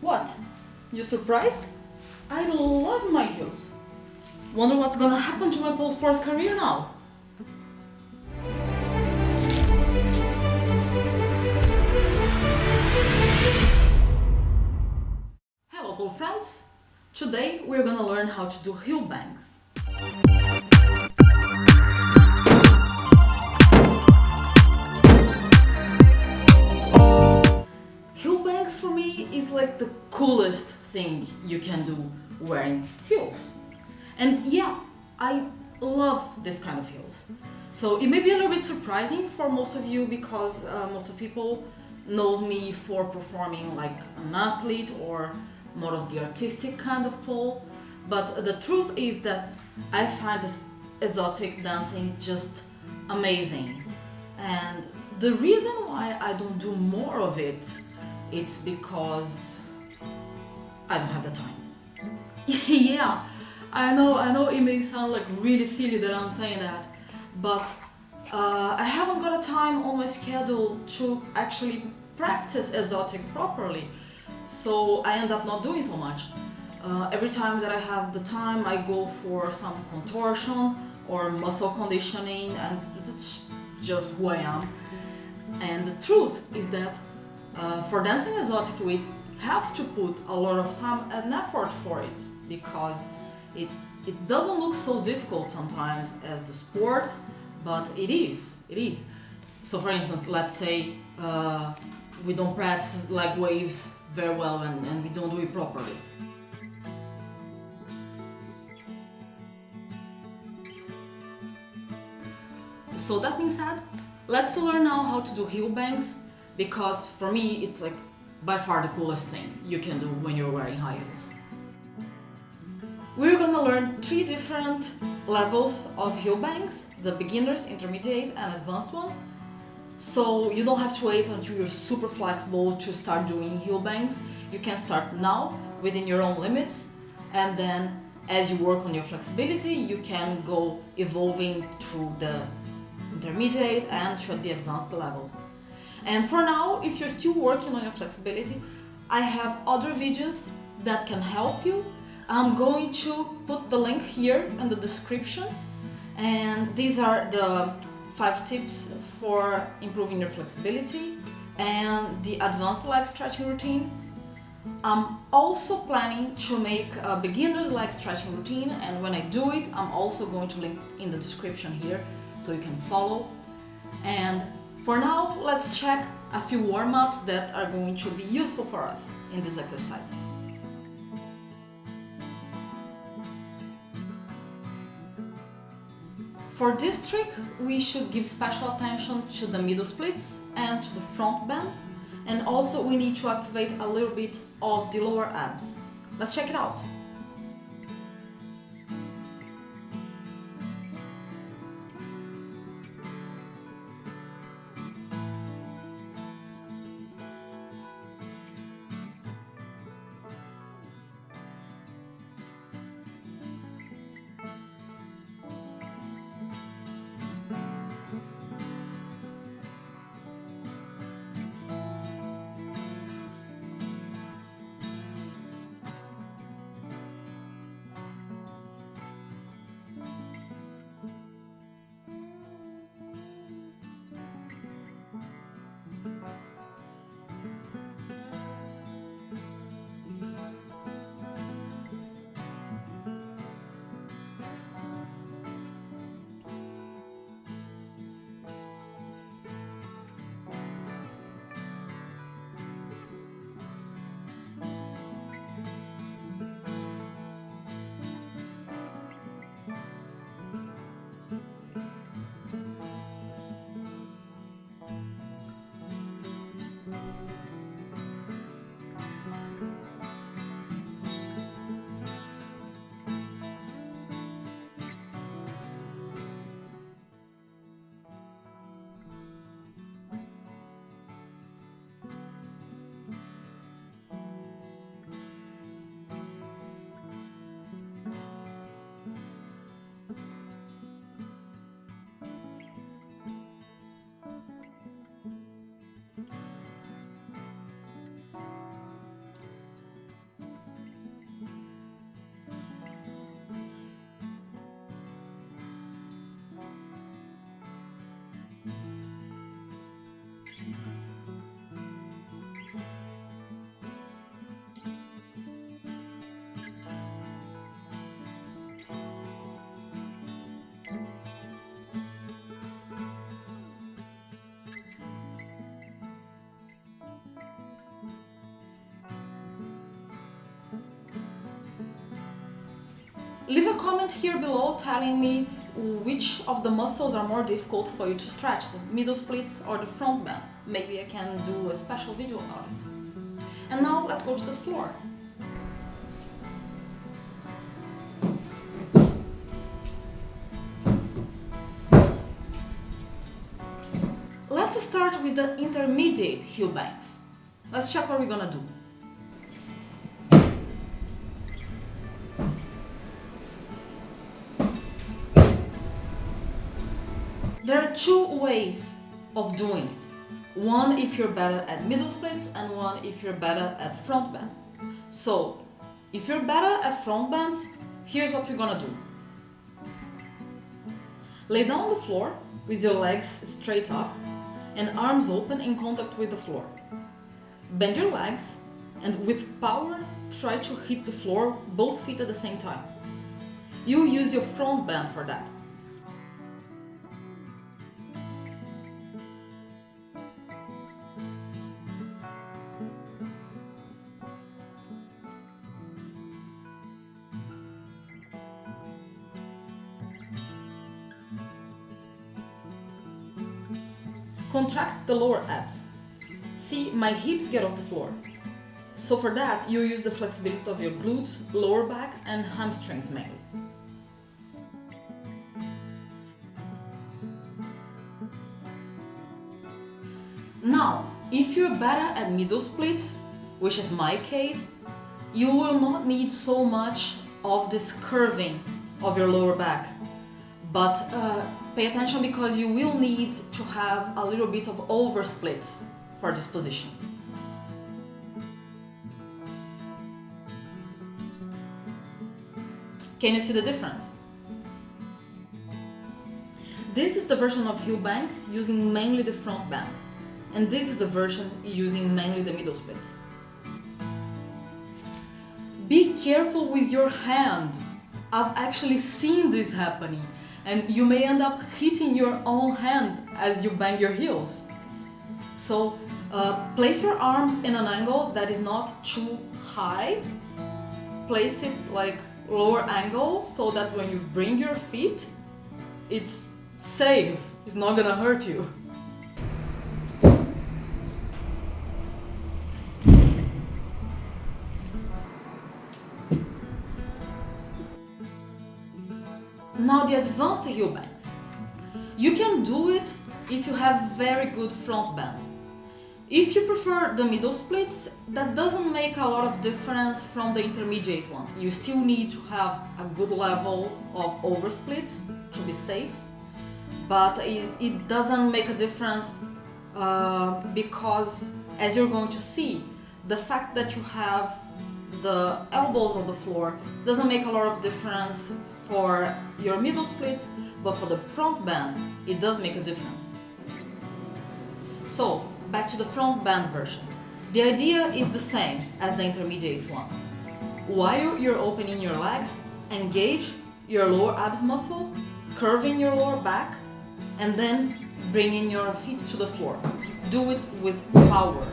What? You surprised? I love my heels. Wonder what's gonna happen to my pole sports career now? Hello pole friends! Today we're gonna learn how to do heel banks. Heel banks for me is like the coolest thing you can do wearing heels. And yeah, I love this kind of heels. So it may be a little bit surprising for most of you because most of people knows me for performing like an athlete or more of the artistic kind of pole. But the truth is that I find this exotic dancing just amazing. And the reason why I don't do more of it, it's because I don't have the time. Yeah, I know it may sound like really silly that I'm saying that, but I haven't got a time on my schedule to actually practice exotic properly, so I end up not doing so much. Every time that I have the time, I go for some contortion or muscle conditioning, and that's just who I am. And the truth is that for dancing exotic, we have to put a lot of time and effort for it because it doesn't look so difficult sometimes as the sports, but it is. So for instance, let's say we don't practice leg waves very well and we don't do it properly. So that being said, let's learn now how to do heel banks, because for me it's like by far the coolest thing you can do when you're wearing high heels. We're gonna learn 3 different levels of heel banks: the beginners, intermediate and advanced one. So you don't have to wait until you're super flexible to start doing heel banks. You can start now within your own limits, and then as you work on your flexibility you can go evolving through the intermediate and to the advanced levels. And for now, if you're still working on your flexibility, I have other videos that can help you. I'm going to put the link here in the description, and these are the 5 tips for improving your flexibility and the advanced leg stretching routine. I'm also planning to make a beginner's leg stretching routine, and when I do it, I'm also going to link in the description here so you can follow. And for now, let's check a few warm-ups that are going to be useful for us in these exercises. For this trick, we should give special attention to the middle splits and to the front bend, and also we need to activate a little bit of the lower abs. Let's check it out. Leave a comment here below telling me which of the muscles are more difficult for you to stretch, the middle splits or the front bend. Maybe I can do a special video about it. And now let's go to the floor. Let's start with the intermediate heel banks. Let's check what we're gonna do. There are two ways of doing it. One if you're better at middle splits and one if you're better at front bend. So, if you're better at front bends, here's what we're gonna do. Lay down on the floor with your legs straight up and arms open in contact with the floor. Bend your legs and with power try to hit the floor both feet at the same time. You use your front bend for that. Contract the lower abs. See, my hips get off the floor. So for that, you use the flexibility of your glutes, lower back and hamstrings mainly. Now, if you're better at middle splits, which is my case, you will not need so much of this curving of your lower back. But pay attention because you will need to have a little bit of over splits for this position. Can you see the difference? This is the version of heel banks using mainly the front bend, and this is the version using mainly the middle splits. Be careful with your hand. I've actually seen this happening. And you may end up hitting your own hand as you bang your heels. So place your arms in an angle that is not too high. Place it like lower angle so that when you bring your feet, it's safe, it's not gonna hurt you. Now the advanced heel banks. You can do it if you have very good front bend. If you prefer the middle splits, that doesn't make a lot of difference from the intermediate one. You still need to have a good level of over splits to be safe, but it doesn't make a difference because, as you're going to see, the fact that you have the elbows on the floor doesn't make a lot of difference for your middle splits, but for the front bend, it does make a difference. So, back to the front bend version. The idea is the same as the intermediate one. While you're opening your legs, engage your lower abs muscles, curving your lower back, and then bringing your feet to the floor. Do it with power.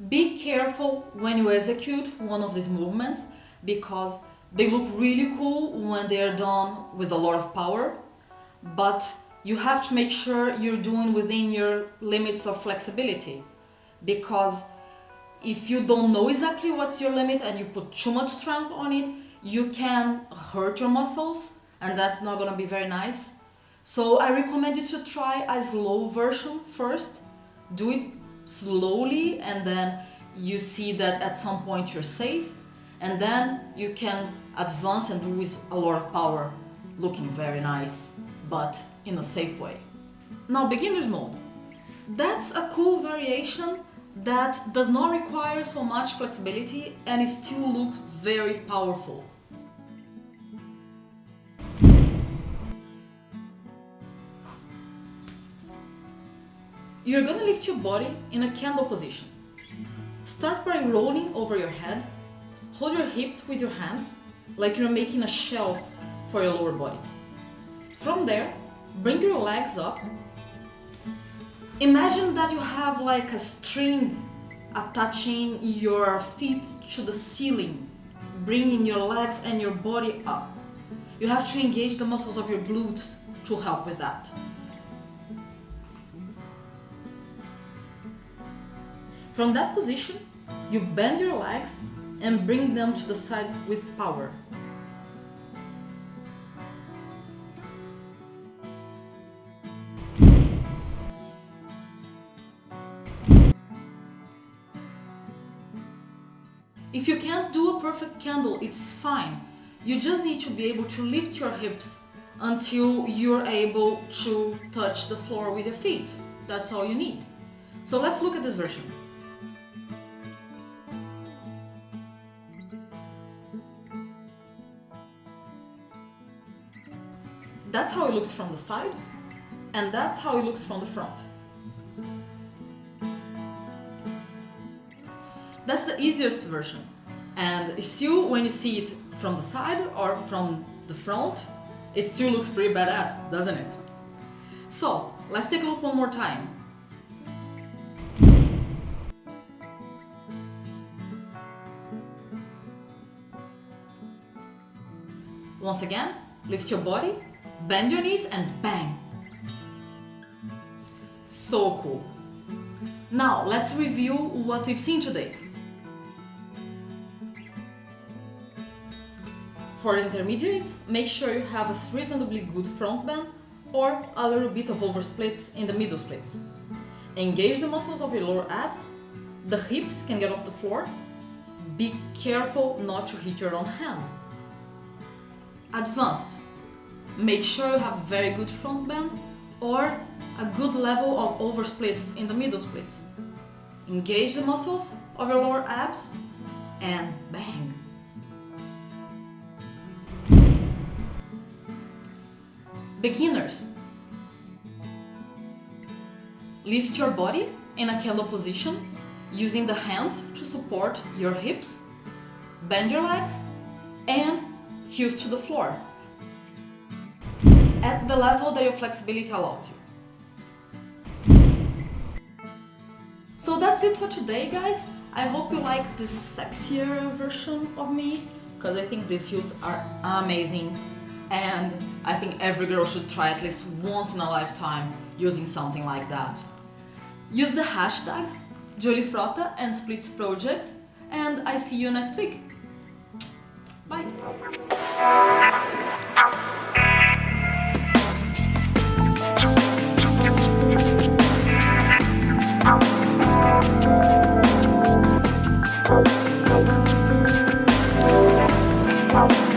Be careful when you execute one of these movements because they look really cool when they are done with a lot of power, but you have to make sure you're doing within your limits of flexibility, because if you don't know exactly what's your limit and you put too much strength on it, you can hurt your muscles and that's not going to be very nice. So I recommend you to try a slow version first. Do it slowly and then you see that at some point you're safe, and then you can advance and do with a lot of power, looking very nice, but in a safe way. Now, beginner's mode. That's a cool variation that does not require so much flexibility and it still looks very powerful. you're gonna lift your body in a candle position. Start by rolling over your head. Hold your hips with your hands, like you're making a shelf for your lower body. From there, bring your legs up. Imagine that you have like a string attaching your feet to the ceiling, bringing your legs and your body up. You have to engage the muscles of your glutes to help with that. From that position, you bend your legs and bring them to the side with power. If you can't do a perfect candle, it's fine. You just need to be able to lift your hips until you're able to touch the floor with your feet. That's all you need. So let's look at this version. That's how it looks from the side, and that's how it looks from the front. That's the easiest version, and still when you see it from the side or from the front, it still looks pretty badass, doesn't it? So, let's take a look one more time. Once again, lift your body, bend your knees and bang! So cool! Now let's review what we've seen today. For intermediates, make sure you have a reasonably good front bend or a little bit of over splits in the middle splits. Engage the muscles of your lower abs, the hips can get off the floor, be careful not to hit your own hand. Advanced, make sure you have very good front bend or a good level of over splits in the middle splits. Engage the muscles of your lower abs and bang! Beginners, lift your body in a candle position using the hands to support your hips, bend your legs and heels to the floor at the level that your flexibility allows you. So that's it for today, guys. I hope you like this sexier version of me, because I think these heels are amazing and I think every girl should try at least once in a lifetime using something like that. Use the hashtags Frota and Splits Project, and I see you next week. Bye! Wow.